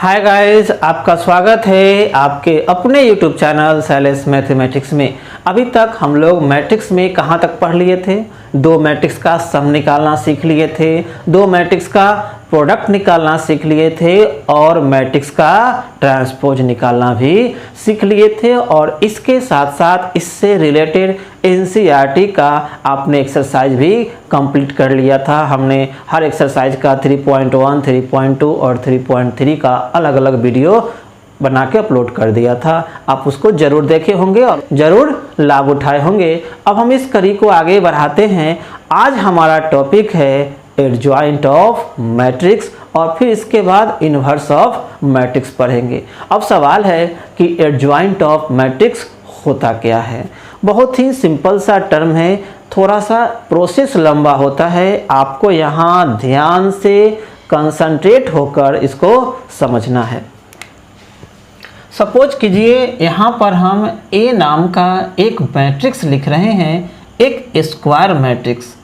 Hi guys, आपका स्वागत है आपके अपने YouTube चैनल शैलेश मैथमेटिक्स में। अभी तक हम लोग मैट्रिक्स में कहाँ तक पढ़ लिए थे? दो मैट्रिक्स का सम निकालना सीख लिए थे, दो मैट्रिक्स का प्रोडक्ट निकालना सीख लिए थे और मैट्रिक्स का ट्रांसपोज निकालना भी सीख लिए थे। और इसके साथ साथ इससे रिलेटेड एनसीईआरटी का आपने एक्सरसाइज भी कंप्लीट कर लिया था। हमने हर एक्सरसाइज का 3.1, 3.2 और 3.3 का अलग अलग वीडियो बना के अपलोड कर दिया था। आप उसको जरूर देखे होंगे और जरूर लाभ उठाए होंगे। अब हम इस कड़ी को आगे बढ़ाते हैं। आज हमारा टॉपिक है एडजॉइंट ऑफ मैट्रिक्स और फिर इसके बाद इन्वर्स ऑफ मैट्रिक्स पढ़ेंगे। अब सवाल है कि एडजॉइंट ऑफ मैट्रिक्स होता क्या है। बहुत ही सिंपल सा टर्म है, थोड़ा सा प्रोसेस लंबा होता है। आपको यहाँ ध्यान से कंसंट्रेट होकर इसको समझना है। सपोज कीजिए यहाँ पर हम ए नाम का एक मैट्रिक्स लिख रहे हैं, एक स्क्वायर मैट्रिक्स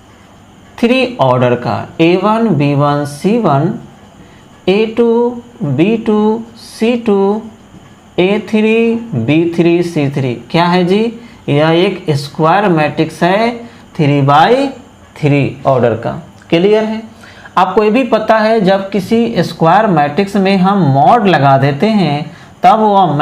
3 ऑर्डर का A1 B1 C1 A2 B2 C2 A3 B3 C3। क्या है जी? यह एक स्क्वायर मैट्रिक्स है 3/3 ऑर्डर का। क्लियर है? आपको ये भी पता है जब किसी स्क्वायर मैट्रिक्स में हम मॉड लगा देते हैं तब वह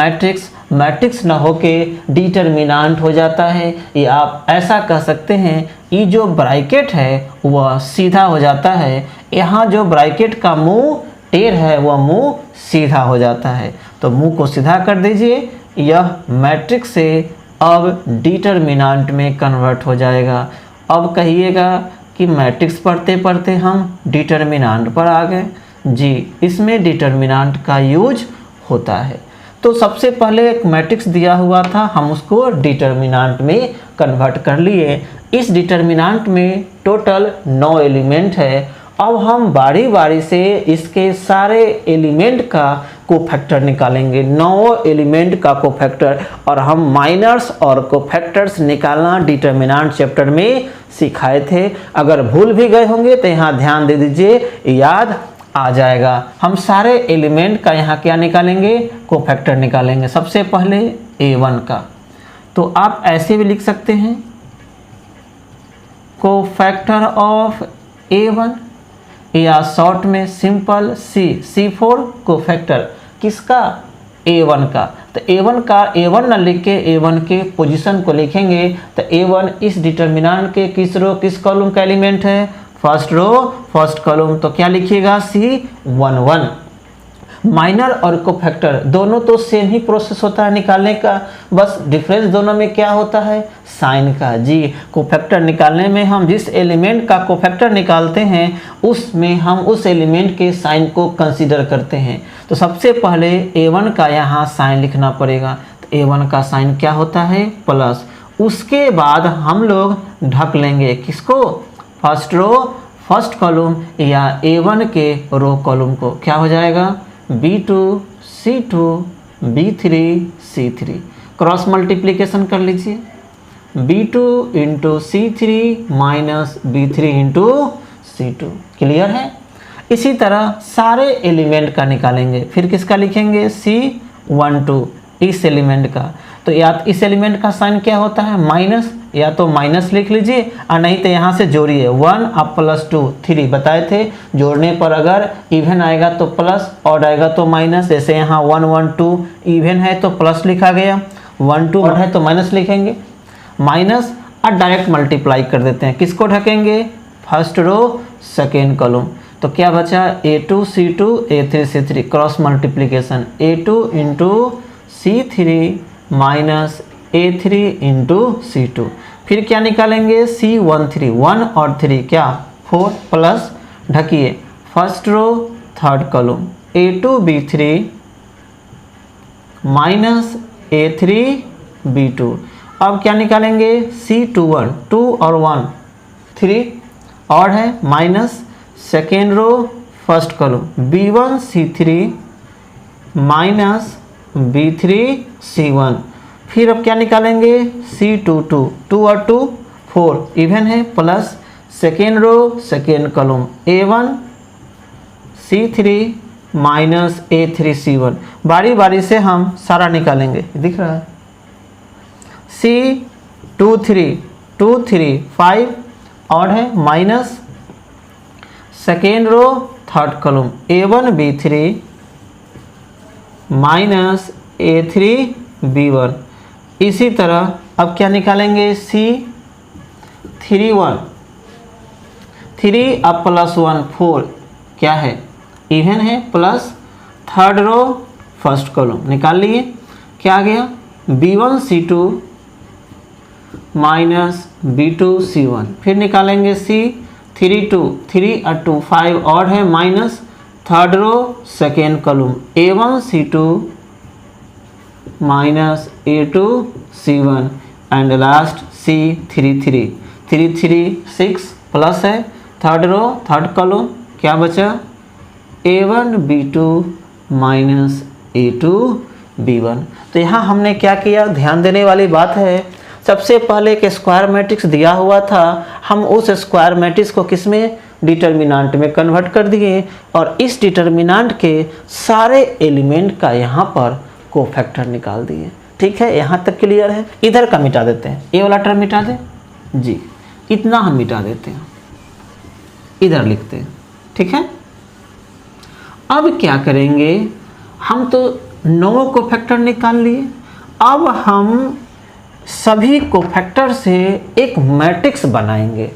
मैट्रिक्स न होके डिटरमिनेंट हो जाता है। या आप ऐसा कह सकते हैं ये जो ब्रैकेट है वह सीधा हो जाता है। यहाँ जो ब्रैकेट का मुंह टेढ़ है वह मुंह सीधा हो जाता है। तो मुंह को सीधा कर दीजिए, यह मैट्रिक्स से अब डिटरमिनेंट में कन्वर्ट हो जाएगा। अब कहिएगा कि मैट्रिक्स पढ़ते पढ़ते हम डिटरमिनेंट पर आ गए। जी, इसमें डिटरमिनेंट का यूज होता है। तो सबसे पहले एक मैट्रिक्स दिया हुआ था, हम उसको डिटरमिनेंट में कन्वर्ट कर लिए। इस डिटरमिनेंट में टोटल 9 एलिमेंट है। अब हम बारी बारी से इसके सारे एलिमेंट का कोफैक्टर निकालेंगे, 9 एलिमेंट का कोफैक्टर। और हम माइनर्स और कोफैक्टर्स निकालना डिटरमिनेंट चैप्टर में सिखाए थे। अगर भूल भी गए होंगे तो यहाँ ध्यान दे दीजिए, याद आ जाएगा। हम सारे एलिमेंट का यहाँ क्या निकालेंगे? कोफैक्टर निकालेंगे। सबसे पहले A1 का, तो आप ऐसे भी लिख सकते हैं कोफैक्टर ऑफ A1 या शॉर्ट में सिंपल C4 कोफैक्टर किसका? A1 का। तो A1 का A1 न लिख के A1 के पोजीशन को लिखेंगे। तो A1 इस डिटरमिनेंट के किस रो किस कॉलम का एलिमेंट है? First row first column. तो क्या लिखिएगा? C11। माइनर और कोफैक्टर दोनों तो सेम ही प्रोसेस होता है निकालने का, बस डिफरेंस दोनों में क्या होता है? साइन का। जी, कोफैक्टर निकालने में हम जिस एलिमेंट का कोफैक्टर निकालते हैं उसमें हम उस एलिमेंट के साइन को कंसीडर करते हैं। तो सबसे पहले A1 का यहाँ साइन लिखना पड़ेगा। तो A1 का साइन क्या होता है? प्लस। उसके बाद हम लोग ढक लेंगे किसको? फर्स्ट रो फर्स्ट कॉलम या A1 के रो कॉलम को। क्या हो जाएगा? B2 C2 B3 C3। Cross multiplication कर लीजिए, B2 into C3 minus B3 into C2। Clear है? इसी तरह सारे एलिमेंट का निकालेंगे। फिर किसका लिखेंगे? C12 इस एलिमेंट का। तो या इस एलिमेंट का साइन क्या होता है? माइनस। या तो माइनस लिख लीजिए और नहीं तो यहाँ से जोड़िए 1 अब +2 3 बताए थे। जोड़ने पर अगर इवन आएगा तो प्लस, ऑड आएगा तो माइनस। जैसे यहाँ 1 1 2 इवन है तो प्लस लिखा गया, 1 2 ऑड है तो माइनस लिखेंगे। माइनस और डायरेक्ट मल्टीप्लाई कर देते हैं। किसको ढकेंगे? First row second column. तो क्या बचा? A2 C2 A3 C3। Cross multiplication A2 into C3 minus A3 into C2। फिर क्या निकालेंगे? C13 1 और 3 क्या? 4 प्लस ढकिए first row third column A2 B3 minus A3 B2। अब क्या निकालेंगे? C21 2 और 1 3 और है minus second row first column B1 C3 minus B3 C1। फिर अब क्या निकालेंगे? C22 2 और 2 4 इवन है plus second row second column A1 C3 minus A3C1। बारी बारी से हम सारा निकालेंगे, दिख रहा है C23 5 और है minus second row third column A1B3 minus A3B1। इसी तरह अब क्या निकालेंगे C31 3 अब प्लस 1 4 क्या है इवन है, plus third row first column निकाल लिए, क्या आ गया B1C2 माइनस B2C1। फिर निकालेंगे C32 3 और 2 5 और है minus third row second column A1C2 minus A2C1 and last C33 6 plus है थर्ड रो थर्ड कॉलम क्या बचा A1B2 माइनस A2B1। तो यहाँ हमने क्या किया, ध्यान देने वाली बात है, सबसे पहले एक स्क्वायर मैट्रिक्स दिया हुआ था, हम उस स्क्वायर मैट्रिक्स को किस में डिटर्मिनेंट में कन्वर्ट कर दिए और इस डिटर्मिनेंट के सारे एलिमेंट का यहाँ पर कोफैक्टर निकाल दिए। ठीक है, यहाँ तक क्लियर है। इधर का मिटा देते हैं, ये वाला टर्म मिटा दें जी, इतना हम मिटा देते हैं, इधर लिखते हैं। ठीक है, अब क्या करेंगे, हम तो 9 कोफैक्टर निकाल लिए, अब हम सभी कोफैक्टर से एक मैट्रिक्स बनाएंगे।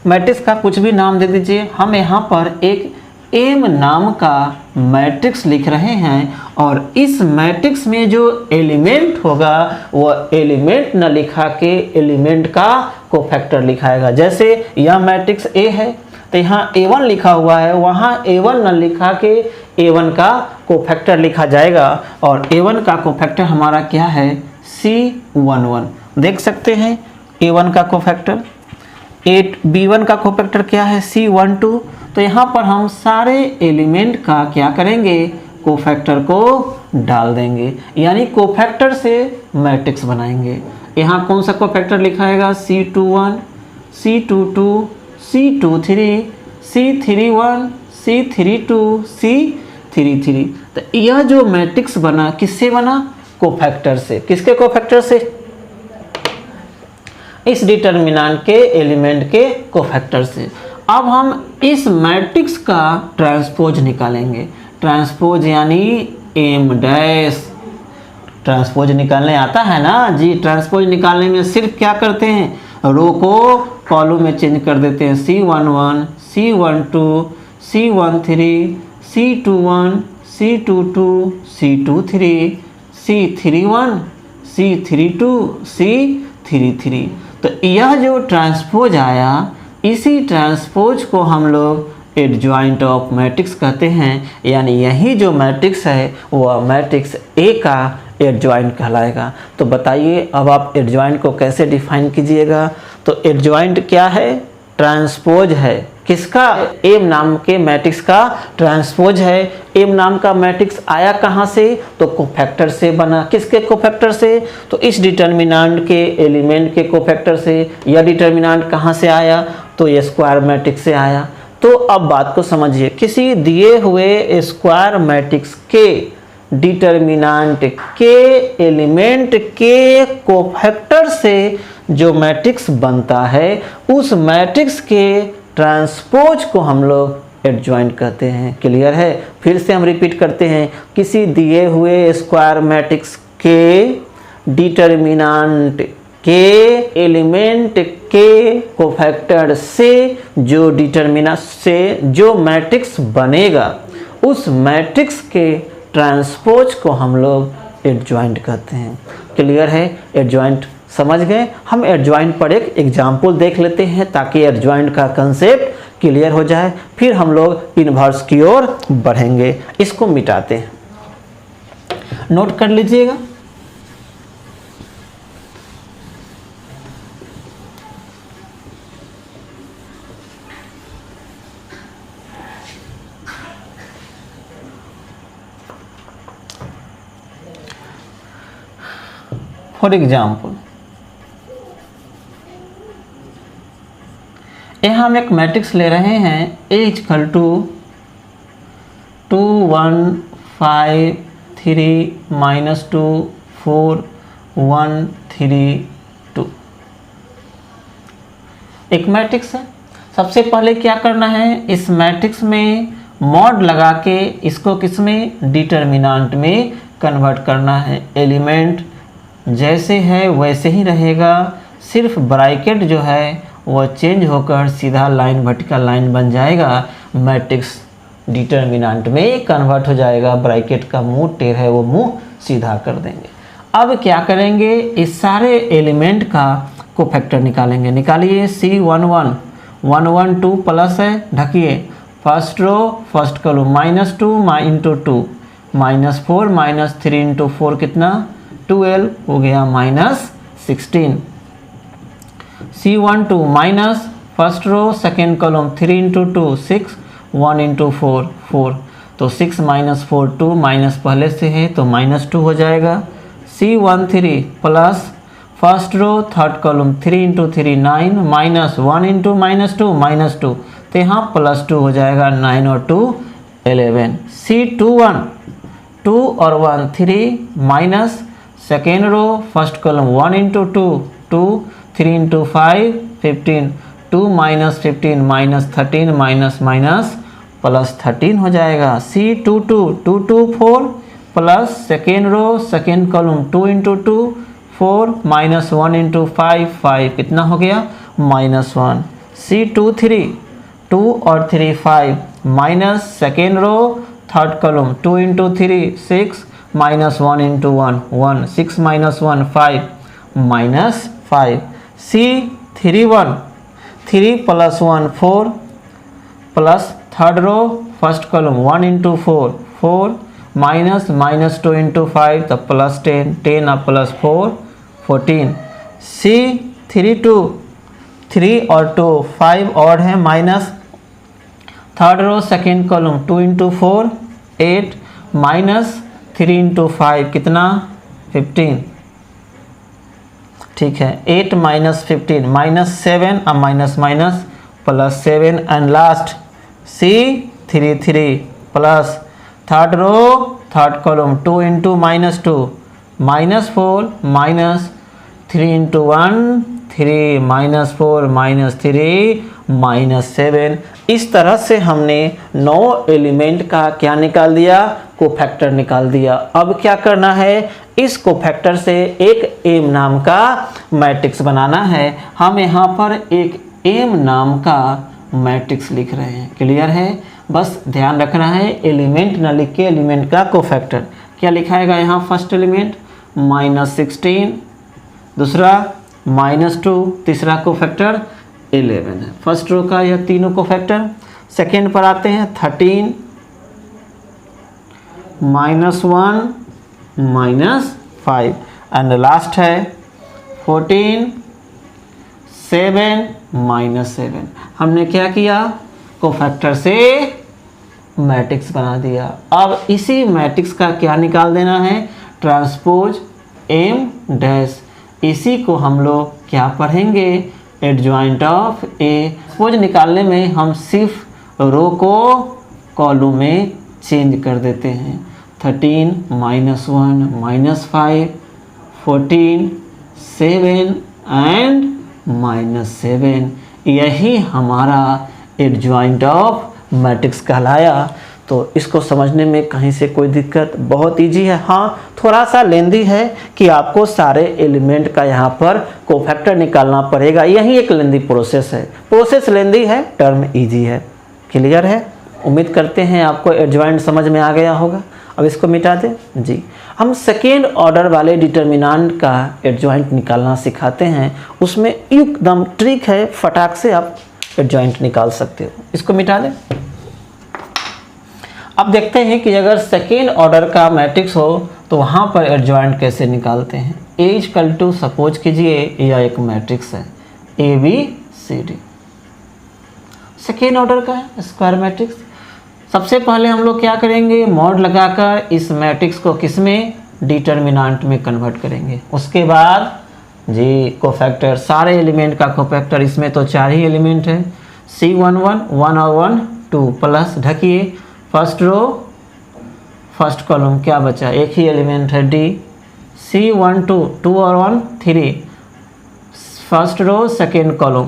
मैट्रिक्स का कुछ भी नाम दे दीजिए, हम यहाँ पर एक एम नाम का मैट्रिक्स लिख रहे हैं और इस मैट्रिक्स में जो एलिमेंट होगा वह एलिमेंट न लिखा के एलिमेंट का कोफैक्टर लिखाएगा। जैसे यह मैट्रिक्स ए है तो यहाँ A1 लिखा हुआ है, वहाँ A1 न लिखा के A1 का कोफैक्टर लिखा जाएगा और A1 का कोफैक्टर हमारा क्या है C11। देख सकते हैं A1 का कोफैक्टर, B1 का कोफैक्टर क्या है C12। तो यहाँ पर हम सारे एलिमेंट का क्या करेंगे, कोफैक्टर को डाल देंगे, यानी कोफैक्टर से मैट्रिक्स बनाएंगे। यहाँ कौन सा cofactor लिखाएगा C21 C22 C23 C31 C32 C33। तो यह जो मैट्रिक्स बना किससे बना, कोफैक्टर से। किसके कोफैक्टर से, इस डिटर्मिनेंट के एलिमेंट के कोफैक्टर से। अब हम इस मैट्रिक्स का ट्रांसपोज निकालेंगे, ट्रांसपोज यानी एम डैश। ट्रांसपोज निकालने आता है ना जी, ट्रांसपोज निकालने में सिर्फ क्या करते हैं, रो को कॉलम में चेंज कर देते हैं, C11 C12 C13 C21 C22 C23 C31 C32 C33। तो यह जो ट्रांसपोज आया, इसी ट्रांसपोज को हम लोग एडजॉइंट ऑफ मैट्रिक्स कहते हैं, यानी यही जो मैट्रिक्स है वह मैट्रिक्स ए का एडजॉइंट कहलाएगा। तो बताइए अब आप एडजॉइंट को कैसे डिफाइन कीजिएगा। तो एडजॉइंट क्या है, ट्रांसपोज है, किसका, एम नाम के मैट्रिक्स का ट्रांसपोज है। एम नाम का मैट्रिक्स आया कहाँ से, तो कोफैक्टर से बना। किसके कोफैक्टर से, तो इस डिटर्मिनेंट के एलिमेंट के कोफैक्टर से। यह डिटर्मिनेंट कहाँ से आया, तो ये स्क्वायर मैट्रिक्स से आया। तो अब बात को समझिए, किसी दिए हुए स्क्वायर मैट्रिक्स के डिटर्मिनेंट के एलिमेंट के कोफैक्टर से जो मैट्रिक्स बनता है, उस मैट्रिक्स के ट्रांसपोज को हम लोग एडजॉइंट कहते हैं। क्लियर है, फिर से हम रिपीट करते हैं, किसी दिए हुए स्क्वायर मैट्रिक्स के डिटर्मिनेंट के एलिमेंट के कोफैक्टर से जो डिटर्मिनेंट से जो मैट्रिक्स बनेगा, उस मैट्रिक्स के ट्रांसपोज को हम लोग एडजॉइंट कहते हैं। क्लियर है, एडजॉइंट समझ गए। हम एडजॉइंट पर एक एग्जाम्पल देख लेते हैं ताकि एडजॉइंट का कंसेप्ट क्लियर हो जाए, फिर हम लोग इन्वर्स की ओर बढ़ेंगे। इसको मिटाते हैं, नोट कर लीजिएगा। फॉर एग्जाम्पल, यहाँ हम एक मैट्रिक्स ले रहे हैं A इक्वल टू 2 1 5 3 -2 4 1 3 2 एक मैट्रिक्स है। सबसे पहले क्या करना है, इस मैट्रिक्स में मॉड लगा के इसको किसमें, डिटर्मिनेंट में कन्वर्ट करना है। एलिमेंट जैसे है वैसे ही रहेगा, सिर्फ ब्रैकेट जो है वो चेंज होकर सीधा लाइन वर्टिकल लाइन बन जाएगा, मैट्रिक्स डिटर्मिनेंट में कन्वर्ट हो जाएगा। ब्रैकेट का मुंह टेढ़ है वो मुंह सीधा कर देंगे। अब क्या करेंगे, इस सारे एलिमेंट का कोफैक्टर निकालेंगे। निकालिए C11 1 1 2 प्लस है, ढकिए first row first column -2 into 2 -4 -3 into 4 कितना 12 हो गया -16। C12 minus first row second column 3 into 2 6 1 into 4 4, तो 6 -4 2 माइनस पहले से है तो -2 हो जाएगा। C13 plus first row third column 3 into 3 9 minus 1 into -2 तो यहाँ +2 हो जाएगा, 9 और 2 11। C21 2 और 1 3 minus second row first column 1 into 2 2 3 into 5 15 2 minus 15 -13 minus +13 हो जाएगा। C22 2 2 4 plus second row second column 2 into 2 4 -1 into 5 5 कितना हो गया -1। C23 2 और 3 5 minus second row third column 2 into 3 6 -1 into 1 1 6 -1 5 -5। C31 3 + 1 4 plus third row first column 1 into 4 4 -2 into 5 तो +10 10 और +4 14। C32 3 और 2 5 और है minus third row second column 2 into 4 8 -3 into 5 कितना 15, ठीक है 8 -15 -7 और minus +7 and last C33 plus third row third column 2 into -2 -4 -3 into 1 3 -4 -3 -7। इस तरह से हमने 9 एलिमेंट का क्या निकाल दिया, कोफैक्टर निकाल दिया। अब क्या करना है, इस कोफैक्टर से एक एम नाम का मैट्रिक्स बनाना है। हम यहाँ पर एक एम नाम का मैट्रिक्स लिख रहे हैं, क्लियर है। बस ध्यान रखना है एलिमेंट न लिख के एलिमेंट का कोफैक्टर क्या लिखाएगा। यहाँ फर्स्ट एलिमेंट -16, दूसरा -2, तीसरा कोफैक्टर 11 है। फर्स्ट रो का यह तीनों कोफैक्टर। सेकेंड पर आते हैं 13 -1 -5 एंड लास्ट है 14 7 -7। हमने क्या किया, कोफैक्टर से मैट्रिक्स बना दिया। अब इसी मैट्रिक्स का क्या निकाल देना है, ट्रांसपोज एम डैश। इसी को हम लोग क्या पढ़ेंगे, एडजॉइंट ऑफ ए। ट्रांसपोज निकालने में हम सिर्फ रो को कॉलम में चेंज कर देते हैं। 13 -1 -5 14 7 एंड -7, यही हमारा एडजॉइंट ऑफ मैट्रिक्स कहलाया। तो इसको समझने में कहीं से कोई दिक्कत, बहुत इजी है। हाँ थोड़ा सा लेंदी है कि आपको सारे एलिमेंट का यहाँ पर कोफैक्टर निकालना पड़ेगा, यही एक लेंदी प्रोसेस है। प्रोसेस लेंदी है, टर्म इजी है, क्लियर है। उम्मीद करते हैं आपको एडजॉइंट समझ में आ गया होगा। अब इसको मिटा दें जी। हम सेकेंड ऑर्डर वाले डिटर्मिनेंट का एडजॉइंट निकालना सिखाते हैं, उसमें एकदम ट्रिक है, फटाक से आप एडजॉइंट निकाल सकते हो। इसको मिटा दें। अब देखते हैं कि अगर सेकेंड ऑर्डर का मैट्रिक्स हो तो वहाँ पर एडजॉइंट कैसे निकालते हैं। A = सपोज कीजिए यह एक मैट्रिक्स है ABCD, सेकेंड ऑर्डर का है स्क्वायर मैट्रिक्स। सबसे पहले हम लोग क्या करेंगे, मॉड लगाकर इस मैट्रिक्स को किसमें, डिटर्मिनेंट में कन्वर्ट करेंगे। उसके बाद जी कोफैक्टर, सारे एलिमेंट का कोफैक्टर, इसमें तो 4 ही एलिमेंट है। C11 1 और 1 2 प्लस ढकिए फर्स्ट रो फर्स्ट कॉलम क्या बचा, एक ही एलिमेंट है डी, C1 2 2 और 1 3, first row second column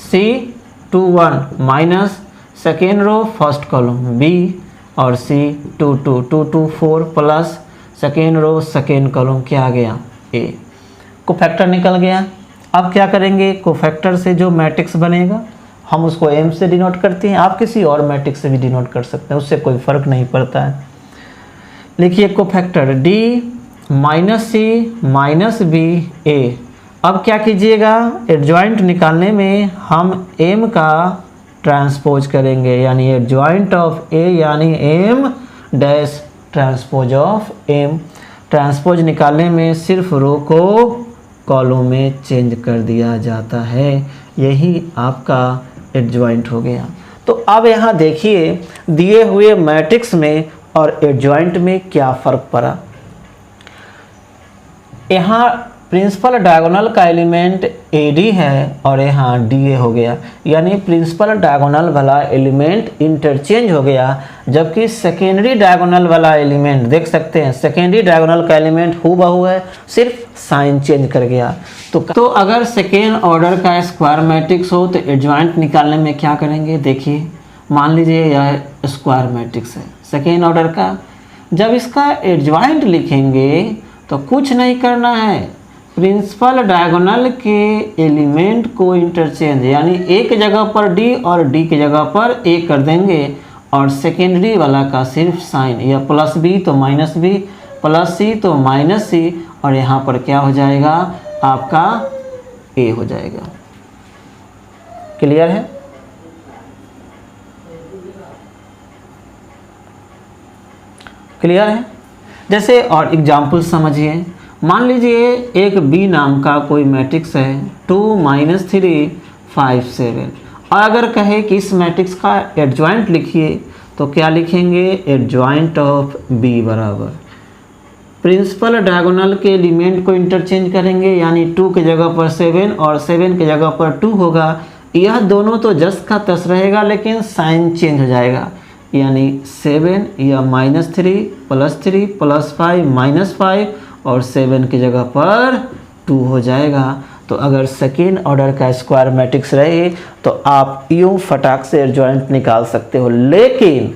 C21 minus second row first column B और C22 2 2 4 plus second row second column क्या आ गया A, कोफैक्टर निकल गया। अब क्या करेंगे, कोफैक्टर से जो मैट्रिक्स बनेगा हम उसको M से डिनोट करते हैं, आप किसी और मैट्रिक्स से भी डिनोट कर सकते हैं, उससे कोई फर्क नहीं पड़ता है। लिखिए cofactor D minus C minus B A। अब क्या कीजिएगा, एडजॉइंट निकालने में हम M का ट्रांसपोज करेंगे, यानी एडजॉइंट ऑफ A यानी M dash transpose of M। Transpose निकालने में सिर्फ रो को कॉलम में चेंज कर दिया जाता है, यही आपका एडजॉइंट हो गया। तो अब यहाँ देखिए दिए हुए मैट्रिक्स में और एडजॉइंट में क्या फ़र्क पड़ा। यहाँ प्रिंसिपल डायगोनल का एलिमेंट AD है और यहाँ DA हो गया, यानी प्रिंसिपल डायगोनल वाला एलिमेंट इंटरचेंज हो गया, जबकि सेकेंडरी डायगोनल वाला एलिमेंट देख सकते हैं, सेकेंडरी डायगोनल का एलिमेंट हूबहू है, सिर्फ साइन चेंज कर गया। तो अगर सेकेंड ऑर्डर का स्क्वायर मैट्रिक्स हो तो एडजॉइंट निकालने में क्या करेंगे, देखिए मान लीजिए यह स्क्वायर मैट्रिक्स है सेकेंड ऑर्डर का, जब इसका एडजॉइंट लिखेंगे तो कुछ नहीं करना है, प्रिंसिपल डायगोनल के एलिमेंट को इंटरचेंज, यानी एक जगह पर D और D की जगह पर A कर देंगे और सेकेंडरी वाला का सिर्फ साइन, या प्लस B तो माइनस B, प्लस C तो माइनस C, और यहाँ पर क्या हो जाएगा आपका A हो जाएगा। क्लियर है? क्लियर है? जैसे और एग्जाम्पल समझिए, मान लीजिए एक B नाम का कोई मैट्रिक्स है 2 - 3 5 7, और अगर कहे कि इस मैट्रिक्स का एडजॉइंट लिखिए तो क्या लिखेंगे, एडजॉइंट ऑफ B बराबर प्रिंसिपल डायगोनल के एलिमेंट को इंटरचेंज करेंगे, यानी 2 की जगह पर 7 और 7 की जगह पर 2 होगा, यह दोनों तो जस का तस रहेगा लेकिन साइन चेंज हो जाएगा, यानी 7 या -3 +3 +5 -5 और 7 की जगह पर 2 हो जाएगा। तो अगर सेकेंड ऑर्डर का स्क्वायर मैट्रिक्स रहे तो आप यूँ फटाक से एडजॉइंट निकाल सकते हो, लेकिन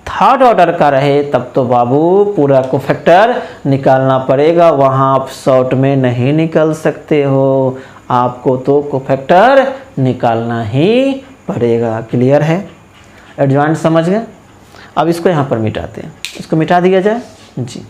थर्ड ऑर्डर का रहे तब तो बाबू पूरा कोफैक्टर निकालना पड़ेगा, वहाँ आप शॉर्ट में नहीं निकाल सकते हो, आपको तो कोफैक्टर निकालना ही पड़ेगा। क्लियर है? एडजॉइंट समझ गए? अब इसको यहाँ पर मिटाते हैं, इसको मिटा दिया जाए जी।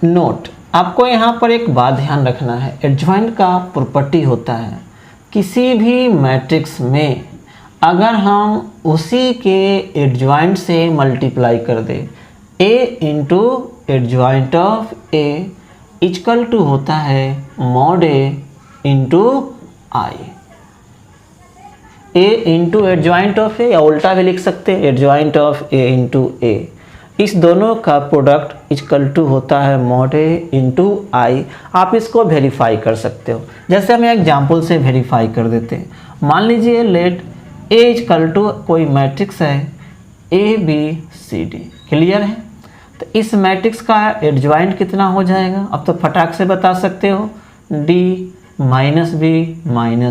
नोट, आपको यहाँ पर एक बात ध्यान रखना है, एडजॉइंट का प्रॉपर्टी होता है किसी भी मैट्रिक्स में अगर हम उसी के एडजॉइंट से मल्टीप्लाई कर दें, A into adjoint of A equal to होता है mod A into I। A into adjoint of A, या उल्टा भी लिख सकते हैं adjoint of A into A, इस दोनों का प्रोडक्ट इक्वल टू होता है mod A इंटू I। आप इसको वेरीफाई कर सकते हो, जैसे हम एग्जाम्पल से वेरीफाई कर देते हैं। मान लीजिए लेट A इक्वल टू कोई मैट्रिक्स है ABCD। क्लियर है? तो इस मैट्रिक्स का एडजॉइंट कितना हो जाएगा, अब तो फटाक से बता सकते हो, D - B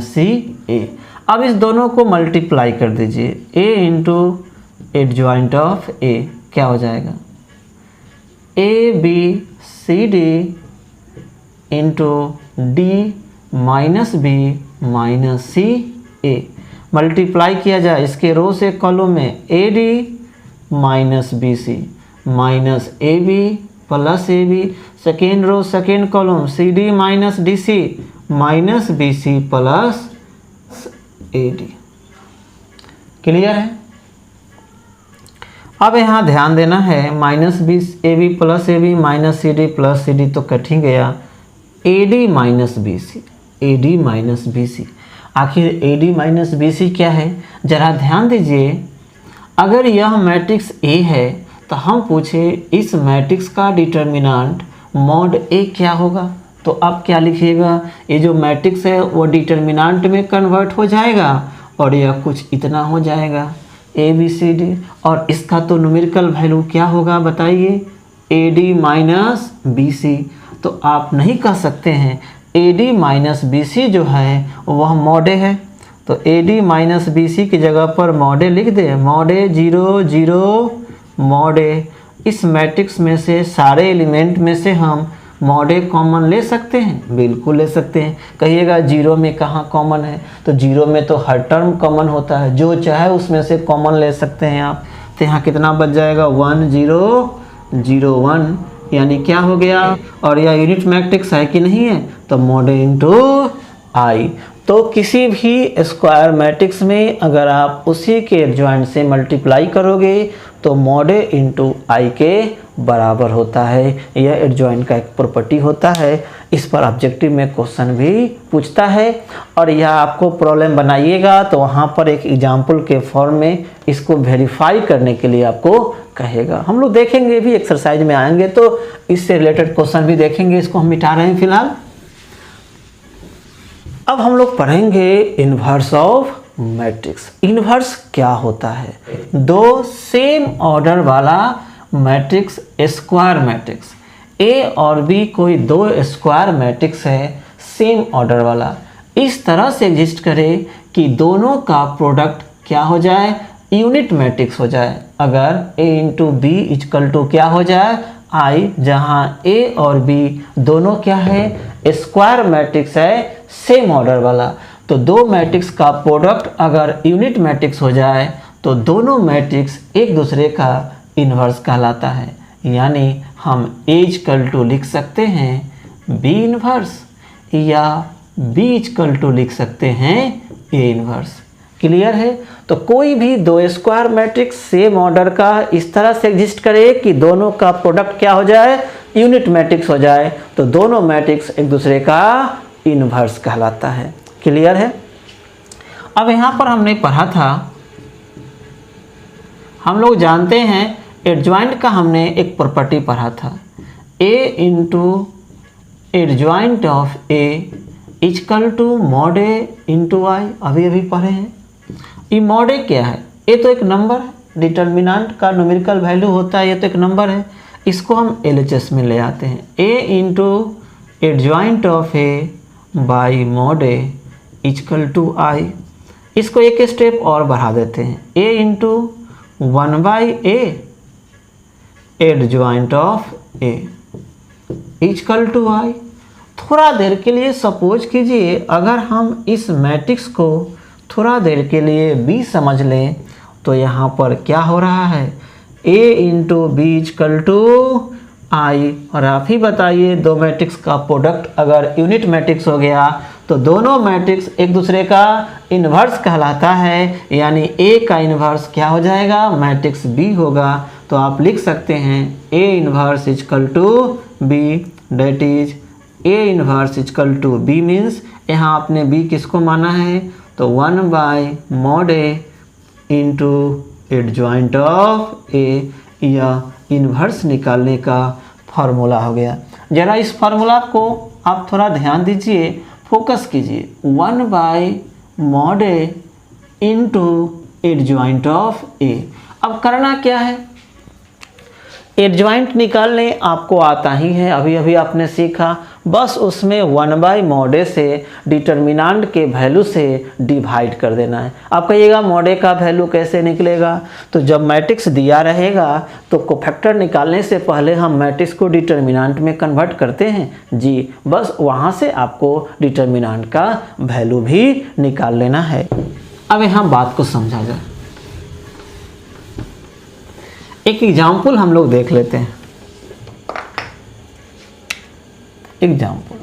- C A। अब इस दोनों को मल्टीप्लाई कर दीजिए, A into adjoint of A क्या हो जाएगा, ABCD into D - B - C A। Multiply किया जाए इसके रो से कॉलम में, AD - BC - AB plus AB, second row second column CD - DC - BC plus AD। Clear है? अब यहाँ ध्यान देना है, -20 plus AB -CD plus CD तो कट ही गया, AD - BC, AD - BC। आखिर AD - BC क्या है, जरा ध्यान दीजिए। अगर यह मैट्रिक्स ए है तो हम पूछे इस मैट्रिक्स का डिटर्मिनेंट मॉड ए क्या होगा, तो आप क्या लिखिएगा, ये जो मैट्रिक्स है वो डिटर्मिनेंट में कन्वर्ट हो जाएगा और यह कुछ इतना हो जाएगा ए बी सी डी, और इसका तो न्यूमेरिकल वैल्यू क्या होगा बताइए, A D minus B C. तो आप नहीं कह सकते हैं A D minus B C जो है वह मॉड ए है, तो A D minus B C की जगह पर मॉड ए लिख दे, मॉड ए 0 0 मॉड ए। इस मैट्रिक्स में से सारे एलिमेंट में से हम मॉड ए कॉमन ले सकते हैं, बिल्कुल ले सकते हैं। कहिएगा जीरो में कहाँ कॉमन है, तो जीरो में तो हर टर्म कॉमन होता है, जो चाहे उसमें से कॉमन ले सकते हैं आप। तो यहाँ कितना बच जाएगा 1 0 0 1, यानी क्या हो गया, और यह यूनिट मैट्रिक्स है कि नहीं है, तो मॉड ए इंटू आई। तो किसी भी स्क्वायर मैट्रिक्स में अगर आप उसी के एडजॉइंट से मल्टीप्लाई करोगे तो मॉड ए इंटू आई के बराबर होता है। यह एडजॉइंट का एक प्रॉपर्टी होता है। इस पर ऑब्जेक्टिव में क्वेश्चन भी पूछता है, और यह आपको प्रॉब्लम बनाइएगा तो वहाँ पर एक एग्जाम्पल के फॉर्म में इसको वेरीफाई करने के लिए आपको कहेगा। हम लोग देखेंगे भी, एक्सरसाइज में आएंगे तो इससे रिलेटेड क्वेश्चन भी देखेंगे। इसको हम मिटा रहे हैं फिलहाल। अब हम लोग पढ़ेंगे इन्वर्स ऑफ मैट्रिक्स। इन्वर्स क्या होता है, दो सेम ऑर्डर वाला मैट्रिक्स, स्क्वायर मैट्रिक्स, ए और बी कोई दो स्क्वायर मैट्रिक्स है सेम ऑर्डर वाला, इस तरह से एग्जिस्ट करे कि दोनों का प्रोडक्ट क्या हो जाए, यूनिट मैट्रिक्स हो जाए। अगर ए इंटू बी इक्वल टू क्या हो जाए, आई, जहाँ ए और बी दोनों क्या है, स्क्वायर मैट्रिक्स है सेम ऑर्डर वाला। तो दो मैट्रिक्स का प्रोडक्ट अगर यूनिट मैट्रिक्स हो जाए तो दोनों मैट्रिक्स एक दूसरे का इन्वर्स कहलाता है। यानी हम ए इक्वल टू लिख सकते हैं बी इन्वर्स, या बी इक्वल टू लिख सकते हैं ए इन्वर्स। क्लियर है। तो कोई भी दो स्क्वायर मैट्रिक्स सेम ऑर्डर का इस तरह से एग्जिस्ट करे कि दोनों का प्रोडक्ट क्या हो जाए, यूनिट मैट्रिक्स हो जाए, तो दोनों मैट्रिक्स एक दूसरे का इन्वर्स कहलाता है। क्लियर है। अब यहाँ पर हमने पढ़ा था, हम लोग जानते हैं एडजॉइंट का, हमने एक प्रॉपर्टी पढ़ा था, A into adjoint of A equal to mod A into I. अभी अभी पढ़े हैं। ये मॉड ए क्या है, ये तो एक नंबर है, डिटर्मिनेंट का न्यूमेरिकल वैल्यू होता है, ये तो एक नंबर है। इसको हम एलएचएस में ले आते हैं, A into adjoint of A by mod A equal to I. इसको एक स्टेप और बढ़ा देते हैं, A into 1 by A adjoint of A equal to I. थोड़ा देर के लिए सपोज कीजिए अगर हम इस मैट्रिक्स को थोड़ा देर के लिए बी समझ लें तो यहाँ पर क्या हो रहा है, ए इंटू बी इक्वल टू आई। और आप ही बताइए दो मैट्रिक्स का प्रोडक्ट अगर यूनिट मैट्रिक्स हो गया तो दोनों मैट्रिक्स एक दूसरे का इन्वर्स कहलाता है। यानी ए का इन्वर्स क्या हो जाएगा, मैट्रिक्स बी होगा। तो आप लिख सकते हैं A inverse equal to B, that is A inverse equal to B means यहाँ आपने बी किसको माना है, तो 1 by mod A into adjoint of A. या इन्वर्स निकालने का फार्मूला हो गया। ज़रा इस फार्मूला को आप थोड़ा ध्यान दीजिए, फोकस कीजिए। 1 by mod A into adjoint of A. अब करना क्या है, एडजॉइंट निकालने आपको आता ही है, अभी अभी आपने सीखा। बस उसमें 1 बाई मॉड ए से डिटर्मिनेंट के वैल्यू से डिवाइड कर देना है। आप कहिएगा मॉड ए का वैल्यू कैसे निकलेगा, तो जब मैट्रिक्स दिया रहेगा तो कोफैक्टर निकालने से पहले हम मैट्रिक्स को डिटर्मिनेंट में कन्वर्ट करते हैं जी। बस वहाँ से आपको डिटर्मिनेंट का वैल्यू भी निकाल लेना है। अब यहाँ बात को समझा जाए, एक एग्जाम्पल हम लोग देख लेते हैं। एग्जाम्पल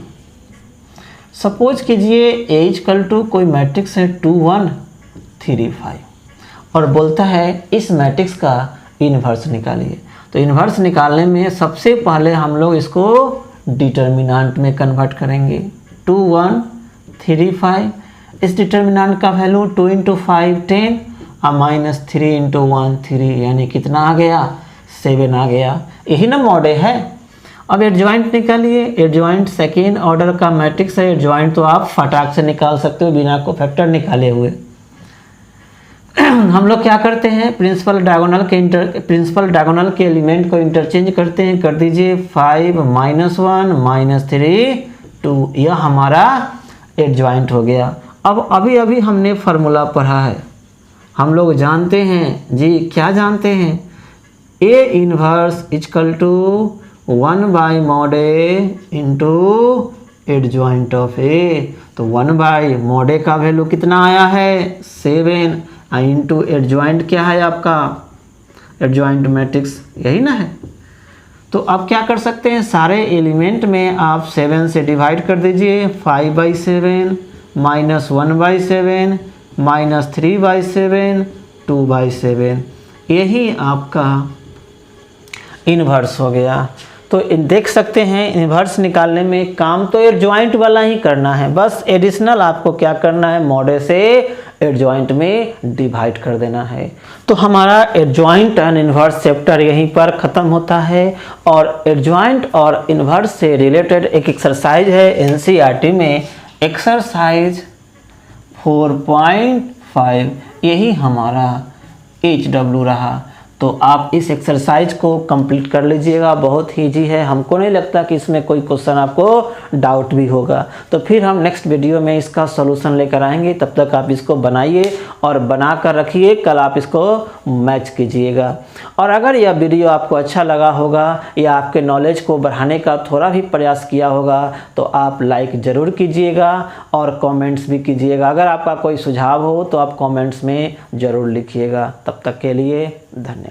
सपोज कीजिए ए इक्वल टू कोई मैट्रिक्स है 2 1 3 5 और बोलता है इस मैट्रिक्स का इन्वर्स निकालिए। तो इन्वर्स निकालने में सबसे पहले हम लोग इसको डिटर्मिनेंट में कन्वर्ट करेंगे। 2 1 3 5, इस डिटर्मिनेंट का वैल्यू 2 इंटू 5 10, अब -3 × 1 3, यानी कितना आ गया 7 आ गया। यही ना मॉडे है। अब एडजॉइंट निकालिए। एडजॉइंट सेकेंड ऑर्डर का मैट्रिक्स है। एडजॉइंट तो आप फटाक से निकाल सकते हो बिना कोफैक्टर निकाले हुए। हम लोग क्या करते हैं, प्रिंसिपल डायगोनल के एलिमेंट को इंटरचेंज करते हैं। कर दीजिए 5 -1 -3 2, यह हमारा एडजॉइंट हो गया। अब अभी हमने फार्मूला पढ़ा है, हम लोग जानते हैं जी, क्या जानते हैं, A inverse equal to 1/mod A into adjoint of A। तो 1/mod A का वैल्यू कितना आया है 7, इंटू एडजॉइंट क्या है आपका, एडजॉइंट मैट्रिक्स यही ना है। तो आप क्या कर सकते हैं, सारे एलिमेंट में आप 7 से डिवाइड कर दीजिए। 5/7 -1/7 -3/7 2/7, यही आपका इन्वर्स हो गया। तो देख सकते हैं इन्वर्स निकालने में काम तो एडजॉइंट वाला ही करना है, बस एडिशनल आपको क्या करना है, मॉडे से एडजॉइंट में डिवाइड कर देना है। तो हमारा एडजॉइंट एंड इन्वर्स चैप्टर यहीं पर ख़त्म होता है। और एडजॉइंट और इन्वर्स से रिलेटेड एक एक्सरसाइज है एनसीईआरटी में, एक्सरसाइज 4.5, यही हमारा HW रहा। तो आप इस एक्सरसाइज को कंप्लीट कर लीजिएगा, बहुत ही ईजी है। हमको नहीं लगता कि इसमें कोई क्वेश्चन आपको डाउट भी होगा। तो फिर हम नेक्स्ट वीडियो में इसका सॉल्यूशन लेकर आएंगे, तब तक आप इसको बनाइए और बना कर रखिए, कल आप इसको मैच कीजिएगा। और अगर यह वीडियो आपको अच्छा लगा होगा या आपके नॉलेज को बढ़ाने का थोड़ा भी प्रयास किया होगा तो आप लाइक ज़रूर कीजिएगा और कमेंट्स भी कीजिएगा। अगर आपका कोई सुझाव हो तो आप कमेंट्स में ज़रूर लिखिएगा। तब तक के लिए धन्यवाद।